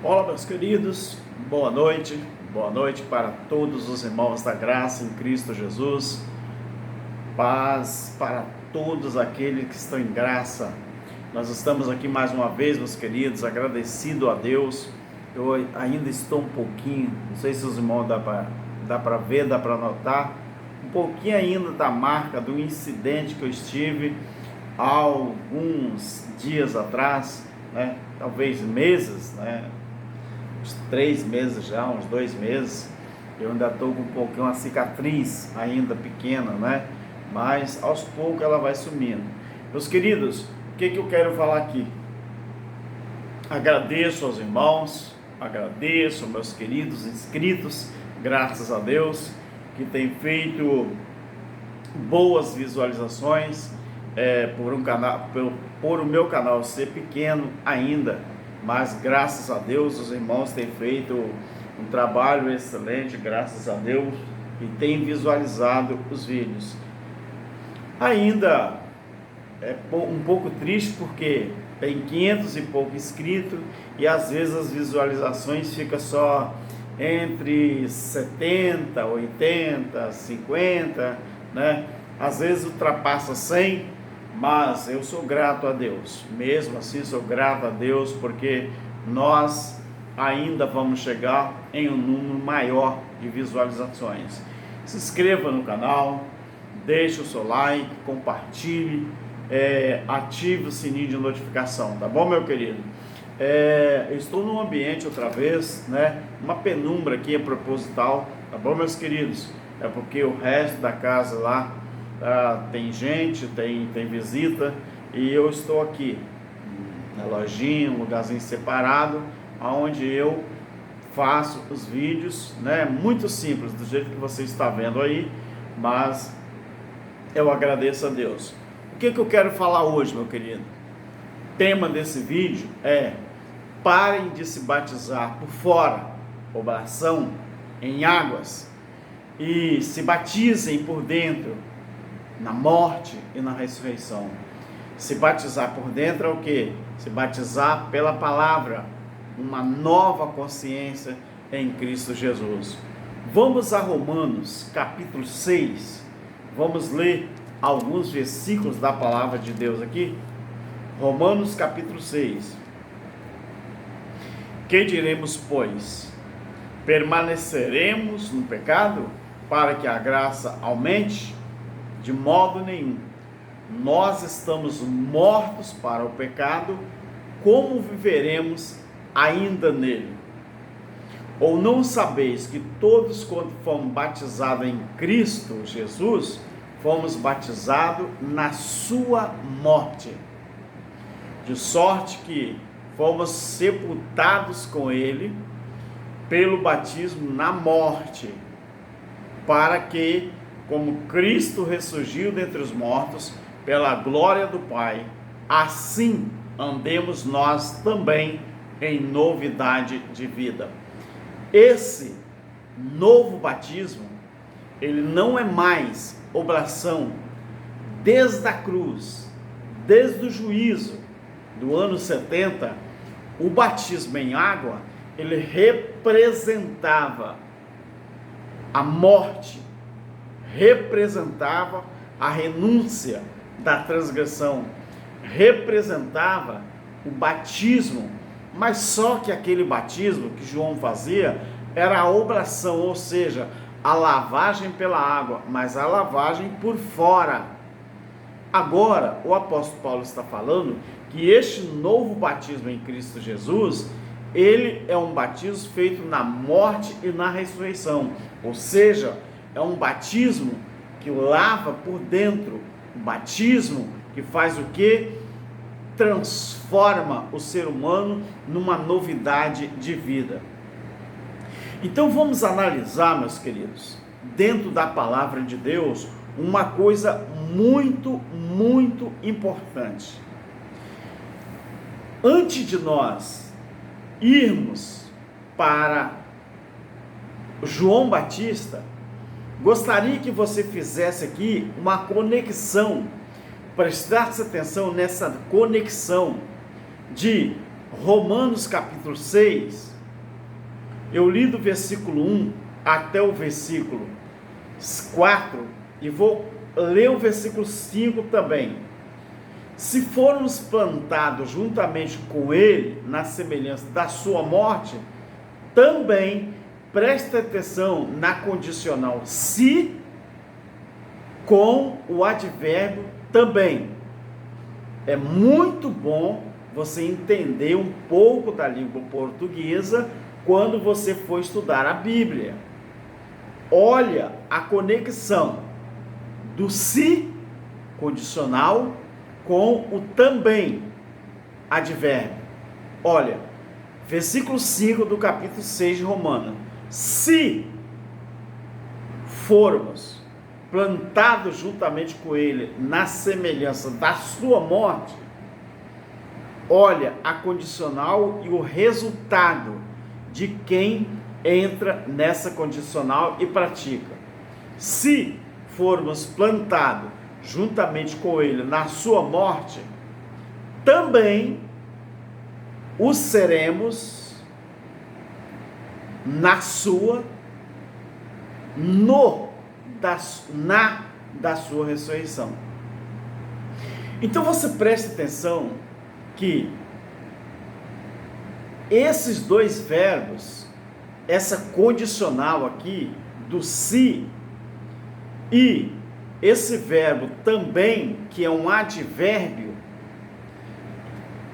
Olá, meus queridos, boa noite para todos os irmãos da graça em Cristo Jesus, paz para todos aqueles que estão em graça. Nós estamos aqui mais uma vez, meus queridos, agradecido a Deus. Eu ainda estou um pouquinho, não sei se os irmãos dá para ver, dá para notar, um pouquinho ainda da marca do incidente que eu estive há alguns dias atrás, né? Talvez meses, né? Uns 3 meses já, uns 2 meses, eu ainda estou com um pouquinho, uma cicatriz ainda pequena, né? Mas aos poucos ela vai sumindo. Meus queridos, o que eu quero falar aqui? Agradeço aos irmãos, agradeço aos meus queridos inscritos, graças a Deus, que tem feito boas visualizações, por o meu canal ser pequeno ainda, mas graças a Deus os irmãos têm feito um trabalho excelente, graças a Deus, e têm visualizado os vídeos. Ainda é um pouco triste porque tem 500 e pouco inscritos e às vezes as visualizações ficam só entre 70, 80, 50, né? Às vezes ultrapassa 100, mas eu sou grato a Deus, mesmo assim sou grato a Deus, porque nós ainda vamos chegar em um número maior de visualizações. Se inscreva no canal, deixe o seu like, compartilhe, ative o sininho de notificação, tá bom, meu querido? Eu estou num ambiente outra vez, né? Uma penumbra aqui é proposital, tá bom, meus queridos? É porque o resto da casa lá tem gente, tem visita, e eu estou aqui na lojinha, um lugarzinho separado, onde eu faço os vídeos, né? Muito simples, do jeito que você está vendo aí, mas eu agradeço a Deus. O que eu quero falar hoje, meu querido? O tema desse vídeo é: parem de se batizar por fora, oblação, em águas, e se batizem por dentro, na morte e na ressurreição. Se batizar por dentro é o que? Se batizar pela palavra, uma nova consciência em Cristo Jesus. Vamos a Romanos capítulo 6, vamos ler alguns versículos da palavra de Deus aqui. Romanos capítulo 6. Que diremos, pois? Permaneceremos no pecado para que a graça aumente? De modo nenhum. Nós estamos mortos para o pecado, como viveremos ainda nele? Ou não sabeis que todos, quando fomos batizados em Cristo Jesus, fomos batizados na sua morte? De sorte que fomos sepultados com ele pelo batismo na morte, para que, como Cristo ressurgiu dentre os mortos, pela glória do Pai, assim andemos nós também em novidade de vida. Esse novo batismo, ele não é mais oblação. Desde a cruz, desde o juízo do ano 70, o batismo em água, ele representava a morte, representava a renúncia da transgressão, representava o batismo, mas só que aquele batismo que João fazia era a oblação, ou seja, a lavagem pela água, mas a lavagem por fora. Agora, o apóstolo Paulo está falando que este novo batismo em Cristo Jesus, ele é um batismo feito na morte e na ressurreição, ou seja, é um batismo que lava por dentro, um batismo que faz o quê? Transforma o ser humano numa novidade de vida. Então vamos analisar, meus queridos, dentro da palavra de Deus, uma coisa muito, muito importante. Antes de nós irmos para João Batista, gostaria que você fizesse aqui uma conexão, prestasse atenção nessa conexão de Romanos capítulo 6 Eu li do versículo 1 até o versículo 4 e vou ler o versículo 5 também. Se formos plantados juntamente com ele, na semelhança da sua morte, também preste atenção na condicional se, com o advérbio também. É muito bom você entender um pouco da língua portuguesa quando você for estudar a Bíblia. Olha a conexão do se condicional com o também advérbio. Olha, versículo 5 do capítulo 6 de Romanos. Se formos plantados juntamente com ele na semelhança da sua morte, olha a condicional e o resultado de quem entra nessa condicional e pratica. Se formos plantados juntamente com ele na sua morte, também o seremos na sua, da sua ressurreição. Então você preste atenção que esses dois verbos, essa condicional aqui do se e esse verbo também, que é um advérbio,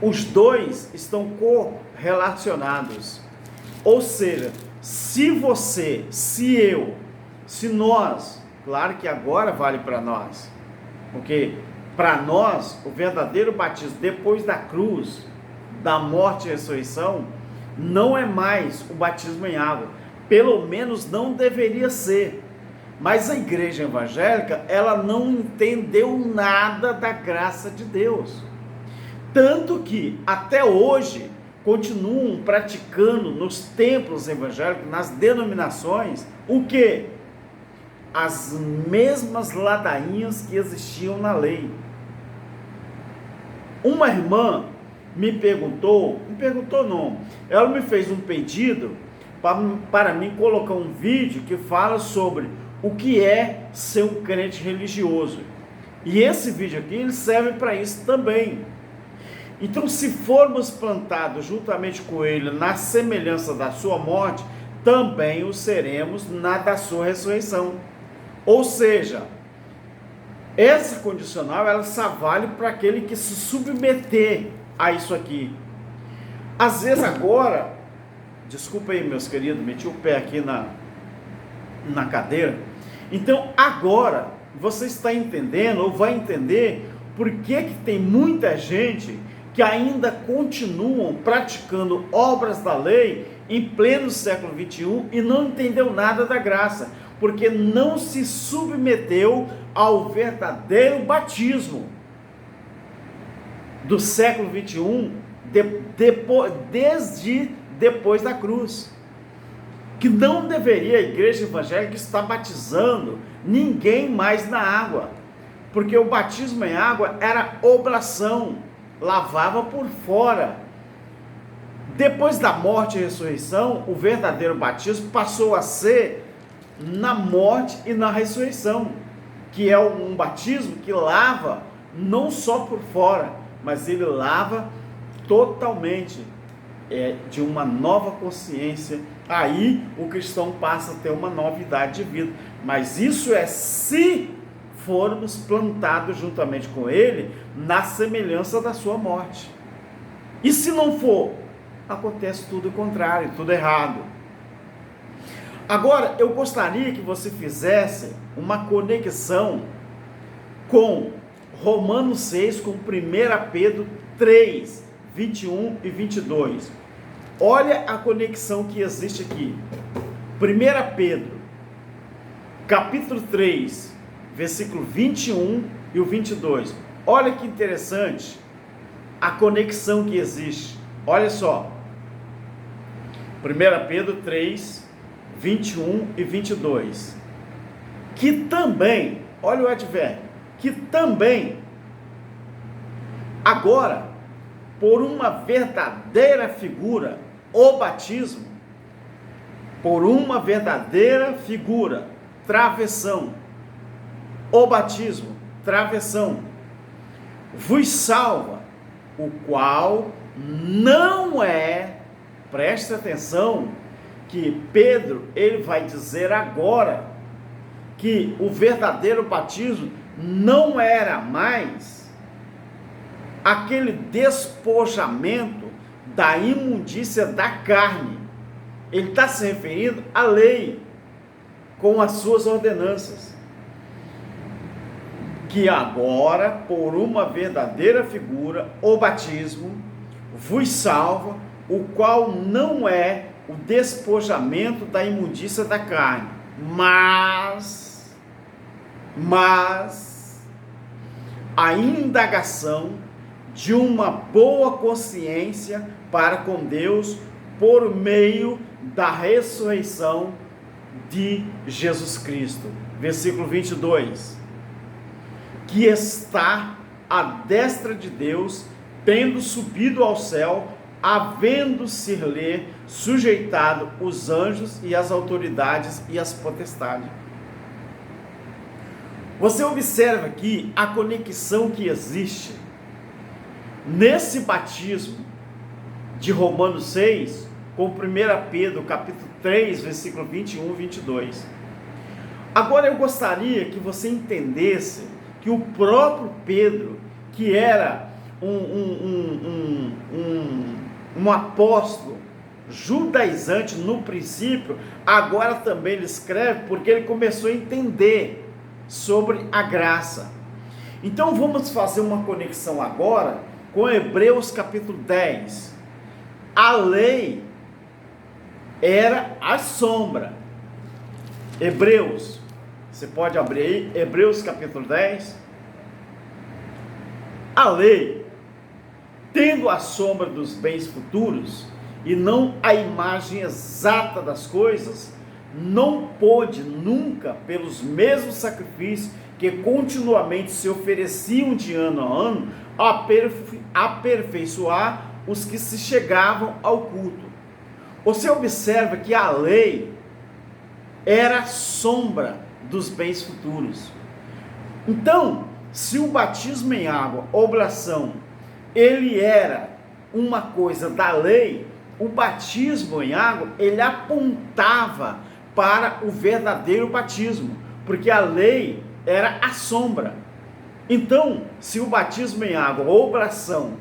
os dois estão correlacionados. Ou seja, se você, se eu, se nós, claro que agora vale para nós, porque para nós o verdadeiro batismo depois da cruz, da morte e ressurreição, não é mais o batismo em água, pelo menos não deveria ser. Mas a igreja evangélica, ela não entendeu nada da graça de Deus. Tanto que, até hoje, continuam praticando nos templos evangélicos, nas denominações, o quê? As mesmas ladainhas que existiam na lei. Uma irmã ela me fez um pedido para mim colocar um vídeo que fala sobre o que é ser um crente religioso. E esse vídeo aqui, ele serve para isso também. Então, se formos plantados juntamente com ele na semelhança da sua morte, também o seremos na da sua ressurreição. Ou seja, essa condicional, ela só vale para aquele que se submeter a isso aqui. Às vezes agora, desculpa aí meus queridos, meti o pé aqui na cadeira. Então agora você está entendendo, ou vai entender, por que tem muita gente que ainda continuam praticando obras da lei em pleno século 21 e não entendeu nada da graça, porque não se submeteu ao verdadeiro batismo do século 21, desde depois da cruz. Que não deveria a igreja evangélica estar batizando ninguém mais na água, porque o batismo em água era oblação, lavava por fora. Depois da morte e ressurreição, o verdadeiro batismo passou a ser na morte e na ressurreição, que é um batismo que lava não só por fora, mas ele lava totalmente, de uma nova consciência. Aí o cristão passa a ter uma novidade de vida, mas isso é se formos plantados juntamente com ele na semelhança da sua morte. E se não for, acontece tudo o contrário, tudo errado. Agora, eu gostaria que você fizesse uma conexão com Romanos 6, com 1 Pedro 3, 21 e 22. Olha a conexão que existe aqui. 1 Pedro, capítulo 3, versículo 21 e o 22. Olha que interessante a conexão que existe. Olha só. 1 Pedro 3, 21 e 22. Que também, olha o advérbio, que também, agora, por uma verdadeira figura, o batismo, por uma verdadeira figura, travessão, o batismo, travessão, vos salva, o qual não é, preste atenção, que Pedro, ele vai dizer agora, que o verdadeiro batismo não era mais aquele despojamento da imundícia da carne. Ele está se referindo à lei, com as suas ordenanças, que agora, por uma verdadeira figura, o batismo, vos salva, o qual não é o despojamento da imundícia da carne, mas a indagação de uma boa consciência para com Deus por meio da ressurreição de Jesus Cristo. Versículo 22. Que está à destra de Deus, tendo subido ao céu, havendo-se-lhe sujeitado os anjos e as autoridades e as potestades. Você observa aqui a conexão que existe nesse batismo de Romanos 6 com 1 Pedro capítulo 3, versículo 21 e 22. Agora eu gostaria que você entendesse que o próprio Pedro, que era um apóstolo judaizante no princípio, agora também ele escreve porque ele começou a entender sobre a graça. Então vamos fazer uma conexão agora com Hebreus capítulo 10. A lei era a sombra. Hebreus, você pode abrir aí, Hebreus capítulo 10. A lei, tendo a sombra dos bens futuros e não a imagem exata das coisas, não pôde nunca, pelos mesmos sacrifícios que continuamente se ofereciam de ano a ano, aperfeiçoar os que se chegavam ao culto. Você observa que a lei era a sombra dos bens futuros. Então, se o batismo em água, oblação, ele era uma coisa da lei, o batismo em água, ele apontava para o verdadeiro batismo, porque a lei era a sombra. Então, se o batismo em água, oblação,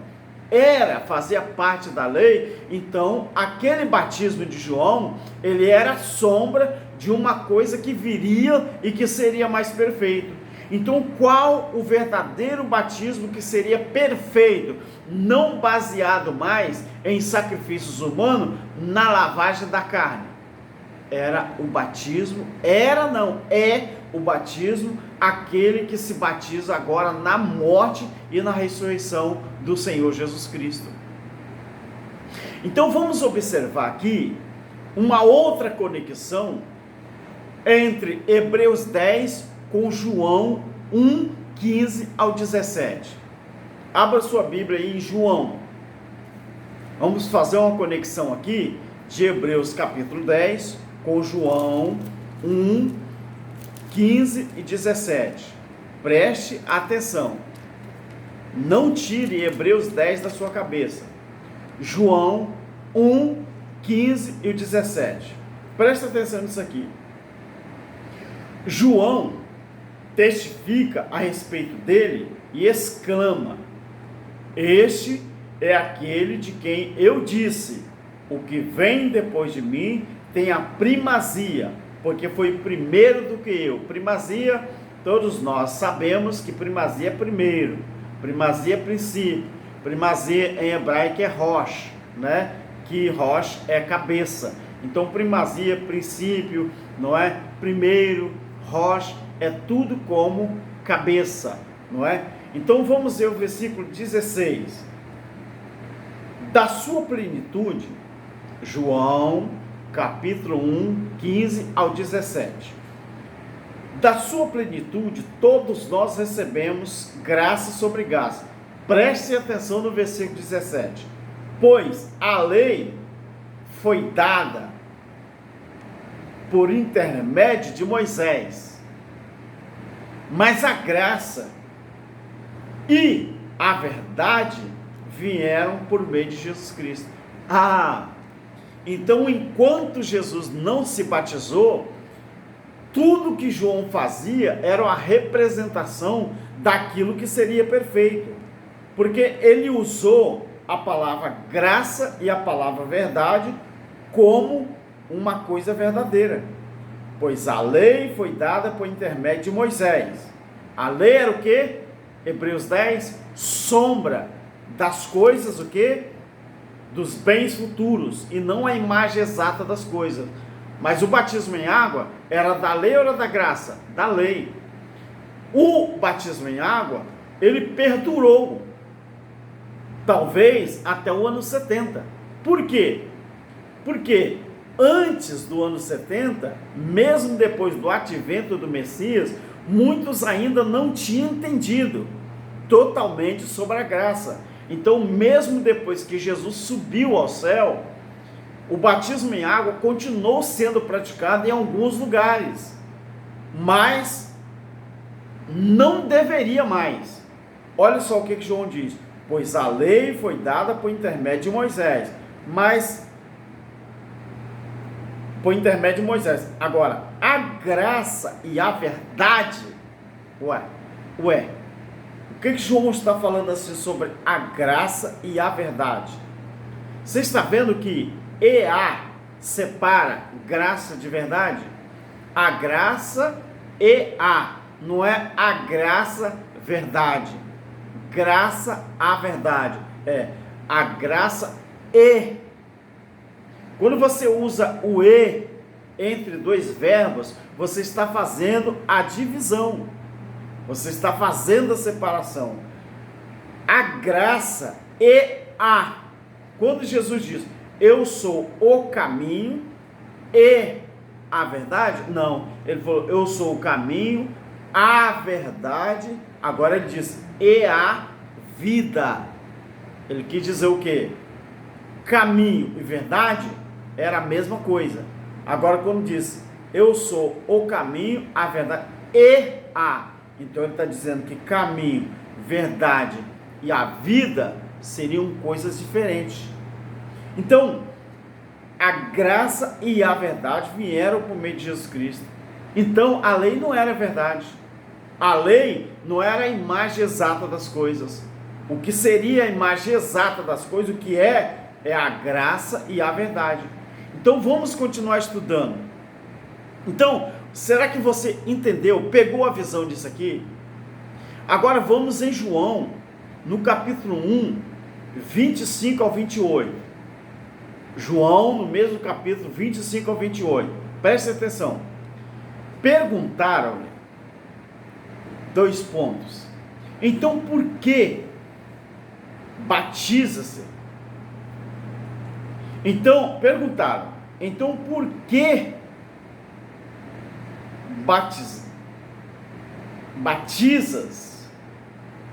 fazia parte da lei, então aquele batismo de João, ele era sombra de uma coisa que viria e que seria mais perfeito. Então, qual o verdadeiro batismo que seria perfeito, não baseado mais em sacrifícios humanos, na lavagem da carne? É o batismo, aquele que se batiza agora na morte e na ressurreição do Senhor Jesus Cristo. Então vamos observar aqui uma outra conexão entre Hebreus 10 com João 1, 15 ao 17. Abra sua Bíblia aí em João. Vamos fazer uma conexão aqui de Hebreus capítulo 10 com João 1, 15 e 17. Preste atenção. Não tire Hebreus 10 da sua cabeça. João 1, 15 e 17. Preste atenção nisso aqui. João testifica a respeito dele e exclama: este é aquele de quem eu disse, o que vem depois de mim tem a primazia, porque foi primeiro do que eu. Primazia, todos nós sabemos que primazia é primeiro, primazia é princípio, primazia em hebraico é rosh, né? Que rosh é cabeça. Então primazia, princípio, não é? Primeiro, rosh é tudo como cabeça, não é? Então vamos ver o versículo 16. Da sua plenitude, João capítulo 1, 15 ao 17. Da sua plenitude, todos nós recebemos graça sobre graça. Preste atenção no versículo 17. Pois a lei foi dada por intermédio de Moisés, mas a graça e a verdade vieram por meio de Jesus Cristo. Então enquanto Jesus não se batizou, tudo que João fazia era uma representação daquilo que seria perfeito, porque ele usou a palavra graça e a palavra verdade como uma coisa verdadeira, pois a lei foi dada por intermédio de Moisés. A lei era o que? Hebreus 10, sombra das coisas, o que? Dos bens futuros, e não a imagem exata das coisas. Mas o batismo em água era da lei ou era da graça? Da lei. O batismo em água, ele perdurou, talvez até o ano 70. Por quê? Porque antes do ano 70, mesmo depois do advento do Messias, muitos ainda não tinham entendido totalmente sobre a graça. Então, mesmo depois que Jesus subiu ao céu, o batismo em água continuou sendo praticado em alguns lugares, mas não deveria mais. Olha só o que João diz: pois a lei foi dada por intermédio de Moisés, agora a graça e a verdade, o que João está falando assim sobre a graça e a verdade? Você está vendo que EA separa graça de verdade? A graça e a, não é a graça verdade. Graça a verdade, é a graça e. Quando você usa o e entre dois verbos, você está fazendo a divisão, você está fazendo a separação. A graça e a. Quando Jesus diz, eu sou o caminho e a verdade, não, ele falou, eu sou o caminho, a verdade, agora ele diz, e a vida. Ele quis dizer o quê? Caminho e verdade era a mesma coisa. Agora quando diz, eu sou o caminho, a verdade e a, então ele está dizendo que caminho, verdade e a vida seriam coisas diferentes. Então, a graça e a verdade vieram por meio de Jesus Cristo. Então, a lei não era verdade. A lei não era a imagem exata das coisas. O que seria a imagem exata das coisas, o que é a graça e a verdade. Então, vamos continuar estudando. Então, será que você entendeu, pegou a visão disso aqui? Agora, vamos em João, no capítulo 1, 25 ao 28. João, no mesmo capítulo, 25 ao 28. Preste atenção. Perguntaram-lhe, 2 pontos. Então, por que batiza-se? Então, perguntaram. Então, por que batizas,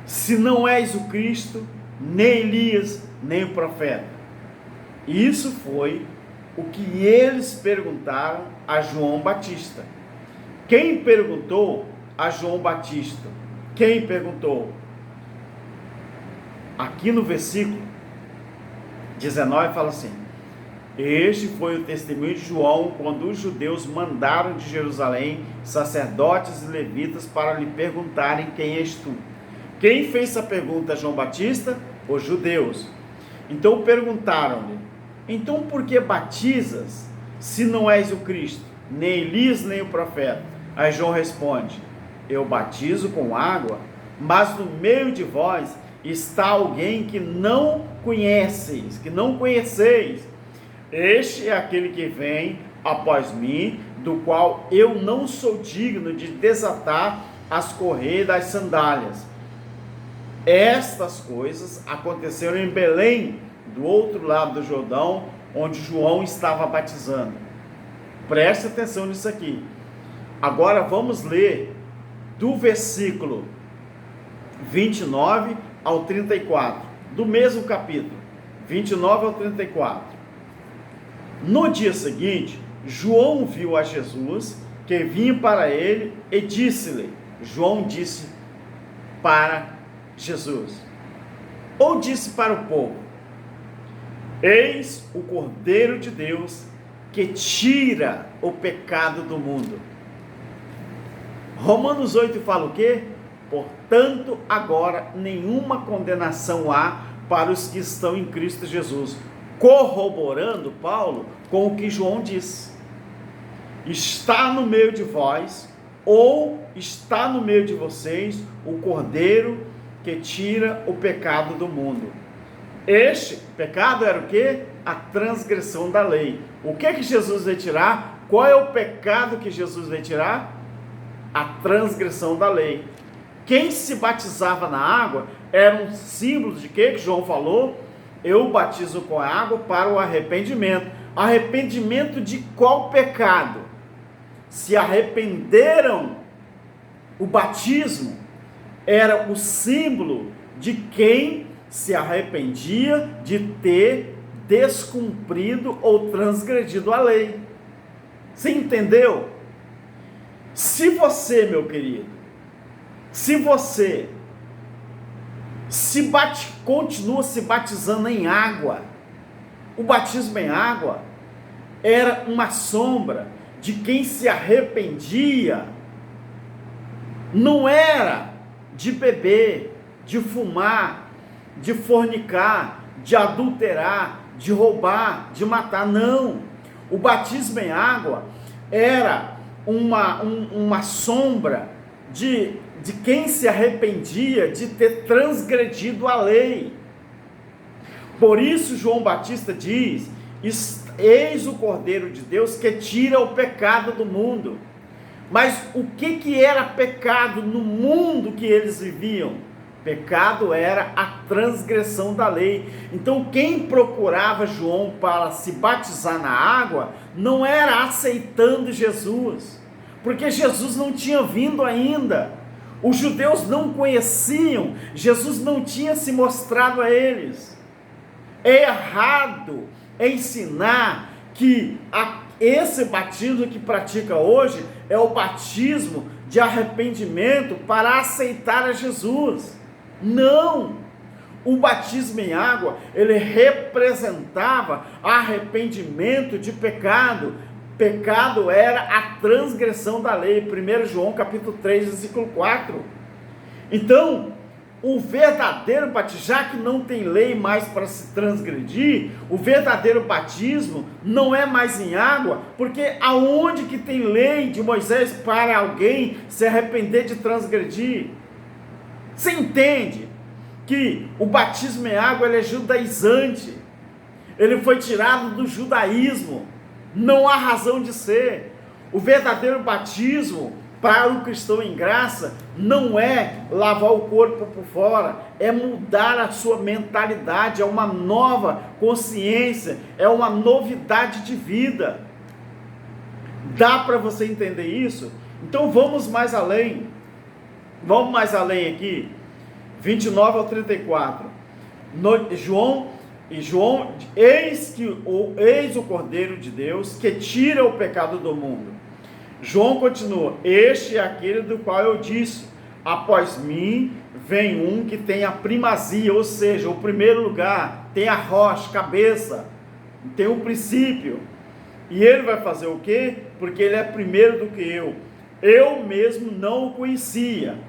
se não és o Cristo, nem Elias, nem o profeta? Isso foi o que eles perguntaram a João Batista. Quem perguntou a João Batista? Quem perguntou? Aqui no versículo 19 fala assim: este foi o testemunho de João quando os judeus mandaram de Jerusalém sacerdotes e levitas para lhe perguntarem: quem és tu? Quem fez essa pergunta a João Batista? Os judeus. Então perguntaram-lhe: então por que batizas, se não és o Cristo, nem Elias, nem o profeta? Aí João responde: eu batizo com água, mas no meio de vós está alguém que não conheceis, Este é aquele que vem após mim, do qual eu não sou digno de desatar as correias das sandálias. Estas coisas aconteceram em Belém, do outro lado do Jordão, onde João estava batizando. Preste atenção nisso aqui. Agora vamos ler do versículo 29 ao 34, do mesmo capítulo, 29 ao 34. No dia seguinte, João viu a Jesus, que vinha para ele, e disse-lhe, João disse para Jesus, ou disse para o povo, eis o Cordeiro de Deus, que tira o pecado do mundo. Romanos 8 fala o quê? Portanto, agora nenhuma condenação há para os que estão em Cristo Jesus, corroborando Paulo com o que João disse. Está no meio de vós, ou está no meio de vocês, o Cordeiro que tira o pecado do mundo. Este pecado era o quê? A transgressão da lei. O que Jesus veio tirar? Qual é o pecado que Jesus veio tirar? A transgressão da lei. Quem se batizava na água era um símbolo de quê que João falou? Eu batizo com a água para o arrependimento. Arrependimento de qual pecado? Se arrependeram, o batismo era o símbolo de quem se arrependia de ter descumprido ou transgredido a lei. Você entendeu? Se você, meu querido, se você continua se batizando em água, o batismo em água era uma sombra de quem se arrependia, não era de beber, de fumar, de fornicar, de adulterar, de roubar, de matar, não. O batismo em água era uma sombra de quem se arrependia de ter transgredido a lei. Por isso João Batista diz, eis o Cordeiro de Deus que tira o pecado do mundo. Mas o que era pecado no mundo que eles viviam? Pecado era a transgressão da lei. Então quem procurava João para se batizar na água, não era aceitando Jesus, porque Jesus não tinha vindo ainda. Os judeus não conheciam, Jesus não tinha se mostrado a eles. É errado ensinar que esse batismo que pratica hoje é o batismo de arrependimento para aceitar a Jesus. Não! O batismo em água, ele representava arrependimento de pecado. Pecado era a transgressão da lei. 1 João capítulo 3, versículo 4. Então, o verdadeiro batismo, já que não tem lei mais para se transgredir, o verdadeiro batismo não é mais em água, porque aonde que tem lei de Moisés para alguém se arrepender de transgredir? Você entende que o batismo em água ele é judaizante, ele foi tirado do judaísmo, não há razão de ser. O verdadeiro batismo para o cristão em graça não é lavar o corpo por fora, é mudar a sua mentalidade, é uma nova consciência, é uma novidade de vida. Dá para você entender isso? Então vamos mais além. Vamos mais além aqui, 29 ao 34. João, eis o Cordeiro de Deus que tira o pecado do mundo. João continua, este é aquele do qual eu disse, após mim vem um que tem a primazia, ou seja, o primeiro lugar, tem a rocha, cabeça, tem o princípio, e ele vai fazer o quê? Porque ele é primeiro do que eu mesmo não o conhecia.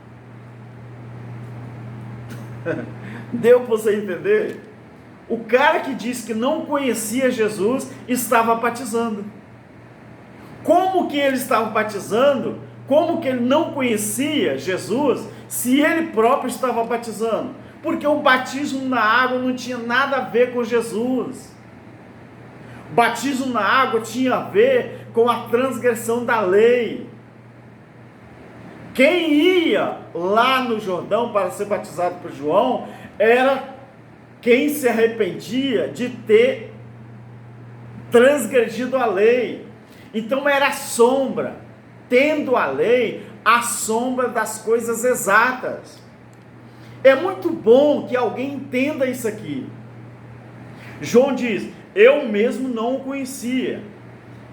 Deu para você entender? O cara que disse que não conhecia Jesus estava batizando. Como que ele estava batizando? Como que ele não conhecia Jesus se ele próprio estava batizando? Porque o batismo na água não tinha nada a ver com Jesus. O batismo na água tinha a ver com a transgressão da lei. Quem ia lá no Jordão para ser batizado por João era quem se arrependia de ter transgredido a lei. Então era a sombra, tendo a lei, a sombra das coisas exatas. É muito bom que alguém entenda isso aqui. João diz, eu mesmo não o conhecia.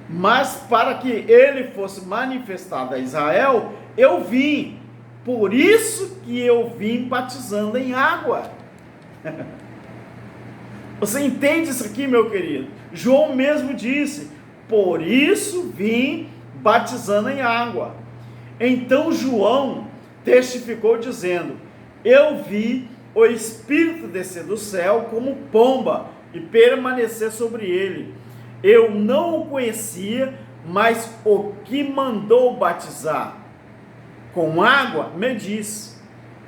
mas para que ele fosse manifestado a Israel, eu vim. Por isso que eu vim batizando em água. Você entende isso aqui, meu querido? João mesmo disse: por isso vim batizando em água. Então João testificou dizendo: eu vi o Espírito descer do céu como pomba e permanecer sobre ele. Eu não o conhecia, mas o que mandou batizar com água me diz: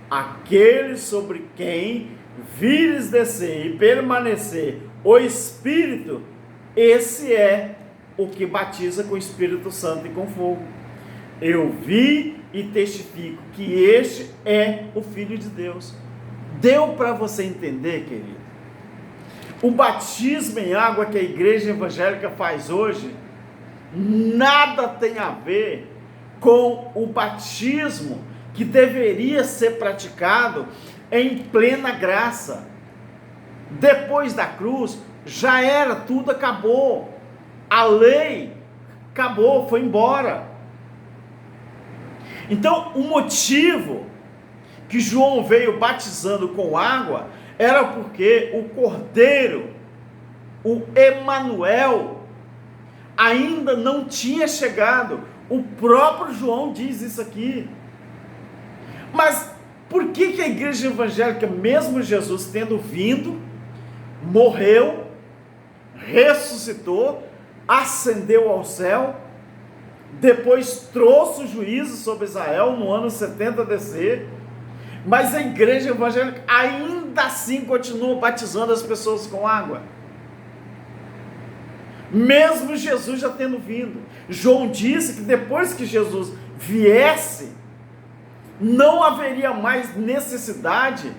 aquele sobre quem vires descer e permanecer o Espírito, esse é o que batiza com o Espírito Santo e com fogo. Eu vi e testifico que este é o Filho de Deus. Deu para você entender, querido? O batismo em água que a igreja evangélica faz hoje nada tem a ver com o batismo que deveria ser praticado em plena graça. Depois da cruz, já era, tudo acabou. A lei acabou, foi embora. Então, o motivo que João veio batizando com água era porque o Cordeiro, o Emanuel, ainda não tinha chegado. O próprio João diz isso aqui. Mas por que a igreja evangélica, mesmo Jesus tendo vindo, morreu, ressuscitou, ascendeu ao céu, depois trouxe o juízo sobre Israel no ano 70 DC, mas a igreja evangélica ainda assim continua batizando as pessoas com água? Mesmo Jesus já tendo vindo. João disse que depois que Jesus viesse, não haveria mais necessidade,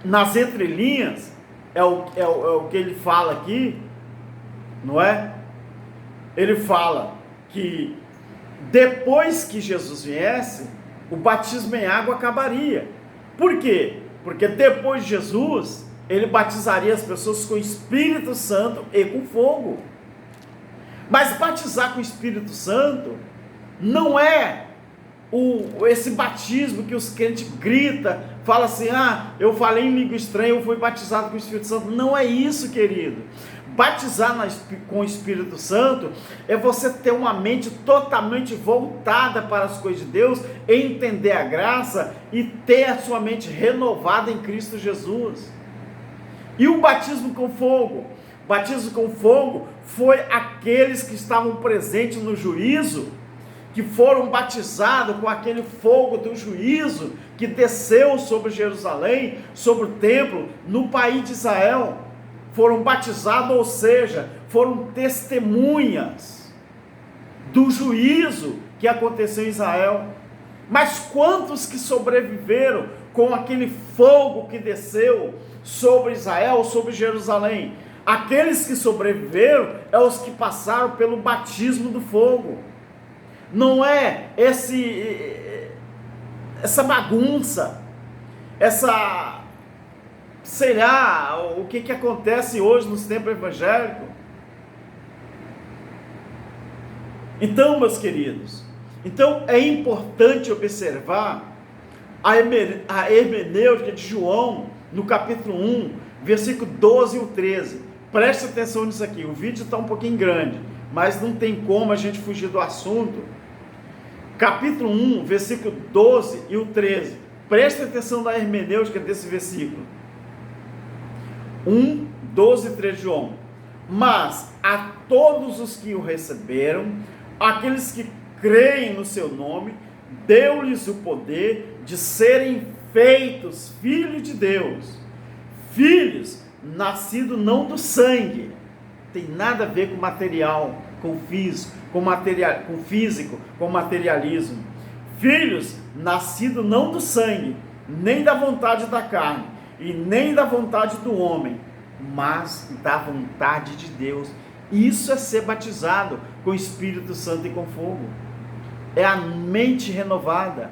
nas entrelinhas, é o que ele fala aqui, não é? Ele fala que depois que Jesus viesse, o batismo em água acabaria. Por quê? Porque depois de Jesus, ele batizaria as pessoas com o Espírito Santo e com fogo. Mas batizar com o Espírito Santo não é esse batismo que os crentes gritam, fala assim: eu falei em língua estranha, eu fui batizado com o Espírito Santo. Não é isso, querido. Batizar com o Espírito Santo é você ter uma mente totalmente voltada para as coisas de Deus, entender a graça e ter a sua mente renovada em Cristo Jesus. E o batismo com fogo? O batismo com fogo foi aqueles que estavam presentes no juízo, que foram batizados com aquele fogo do juízo que desceu sobre Jerusalém, sobre o templo, no país de Israel. Foram batizados, ou seja, foram testemunhas do juízo que aconteceu em Israel. Mas quantos que sobreviveram com aquele fogo que desceu sobre Israel, sobre Jerusalém? Aqueles que sobreviveram é os que passaram pelo batismo do fogo. Não é essa bagunça, sei lá, o que acontece hoje nos tempos evangélicos. Então, meus queridos, é importante observar a hermenêutica de João, no capítulo 1, versículo 12 e 13. Preste atenção nisso aqui, o vídeo está um pouquinho grande, mas não tem como a gente fugir do assunto. Capítulo 1, versículo 12 e 13. Preste atenção na hermenêutica desse versículo. 1, 12 e 13 de João. Mas a todos os que o receberam, aqueles que creem no seu nome, deu-lhes o poder de serem feitos filhos de Deus. Filhos nascidos não do sangue, tem nada a ver com material, com físico, com materialismo. Filhos nascidos não do sangue, nem da vontade da carne, e nem da vontade do homem, mas da vontade de Deus. Isso é ser batizado com o Espírito Santo e com fogo. É a mente renovada.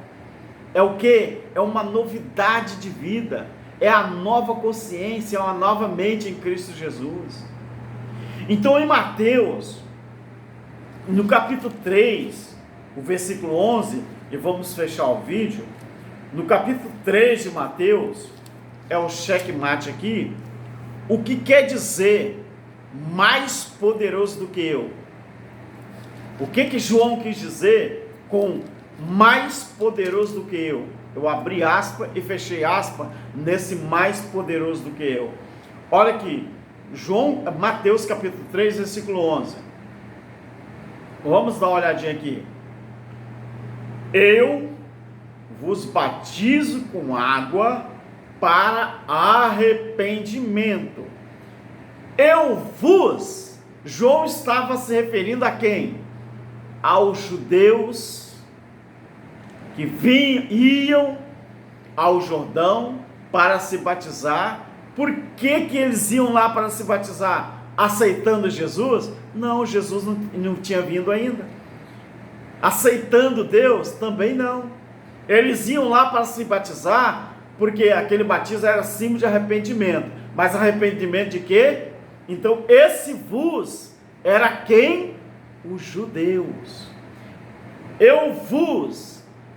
É o que? É uma novidade de vida. É a nova consciência, é uma nova mente em Cristo Jesus. Então em Mateus, no capítulo 3, o versículo 11, e vamos fechar o vídeo, no capítulo 3 de Mateus, é o checkmate aqui, o que quer dizer mais poderoso do que eu? O que João quis dizer com mais poderoso do que eu? Eu abri aspa e fechei aspa nesse mais poderoso do que eu. Olha aqui, Mateus capítulo 3, versículo 11. Vamos dar uma olhadinha aqui. Eu vos batizo com água para arrependimento. João estava se referindo a quem? Aos judeus que iam ao Jordão para se batizar. Por que eles iam lá para se batizar? Aceitando Jesus? Não, Jesus não tinha vindo ainda. Aceitando Deus? Também não. Eles iam lá para se batizar porque aquele batismo era símbolo de arrependimento. Mas arrependimento de quê? Então esse vos era quem? Os judeus.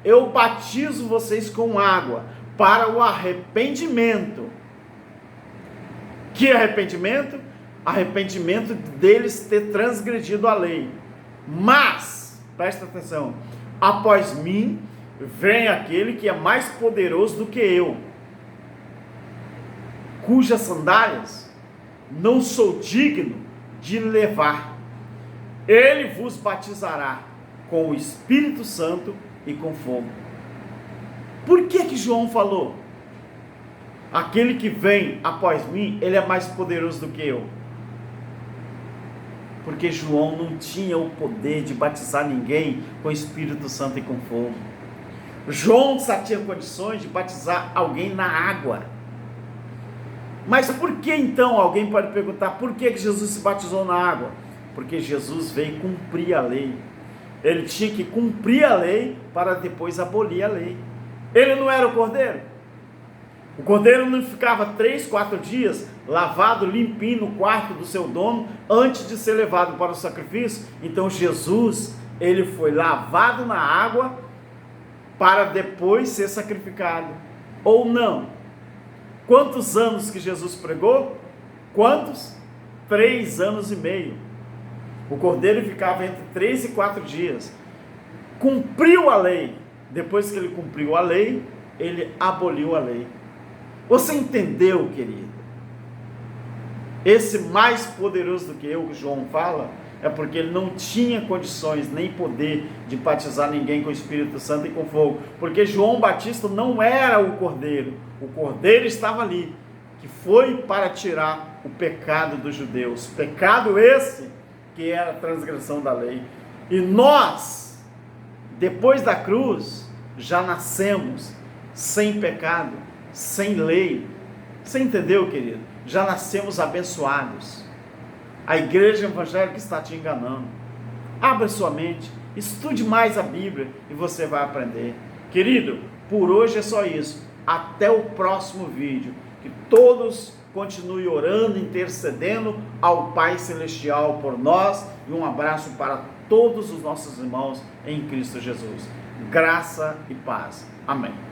Eu batizo vocês com água para o arrependimento. Que arrependimento? Arrependimento deles ter transgredido a lei. Mas, presta atenção, após mim vem aquele que é mais poderoso do que eu, cujas sandálias não sou digno de levar. Ele vos batizará com o Espírito Santo e com fogo. Por que João falou? Aquele que vem após mim, ele é mais poderoso do que eu. Porque João não tinha o poder de batizar ninguém com o Espírito Santo e com fogo. João só tinha condições de batizar alguém na água. Mas por que então, alguém pode perguntar, por que Jesus se batizou na água? Porque Jesus veio cumprir a lei. Ele tinha que cumprir a lei para depois abolir a lei. Ele não era o cordeiro? O cordeiro não ficava 3, 4 dias lavado, limpinho no quarto do seu dono antes de ser levado para o sacrifício? Então Jesus, ele foi lavado na água para depois ser sacrificado. Ou não? Quantos anos que Jesus pregou? Quantos? 3 anos e meio. O cordeiro ficava entre 3 e 4 dias. Cumpriu a lei. Depois que ele cumpriu a lei, ele aboliu a lei. Você entendeu, querido? Esse mais poderoso do que eu, que João fala, é porque ele não tinha condições nem poder de batizar ninguém com o Espírito Santo e com fogo. Porque João Batista não era o cordeiro. O cordeiro estava ali, que foi para tirar o pecado dos judeus. Pecado esse que era a transgressão da lei. E nós, depois da cruz, já nascemos sem pecado, sem lei. Você entendeu, querido? Já nascemos abençoados. A igreja evangélica está te enganando. Abra sua mente, estude mais a Bíblia e você vai aprender. Querido, por hoje é só isso. Até o próximo vídeo. Que todos continuem orando, intercedendo ao Pai Celestial por nós. E um abraço para todos os nossos irmãos em Cristo Jesus. Graça e paz. Amém.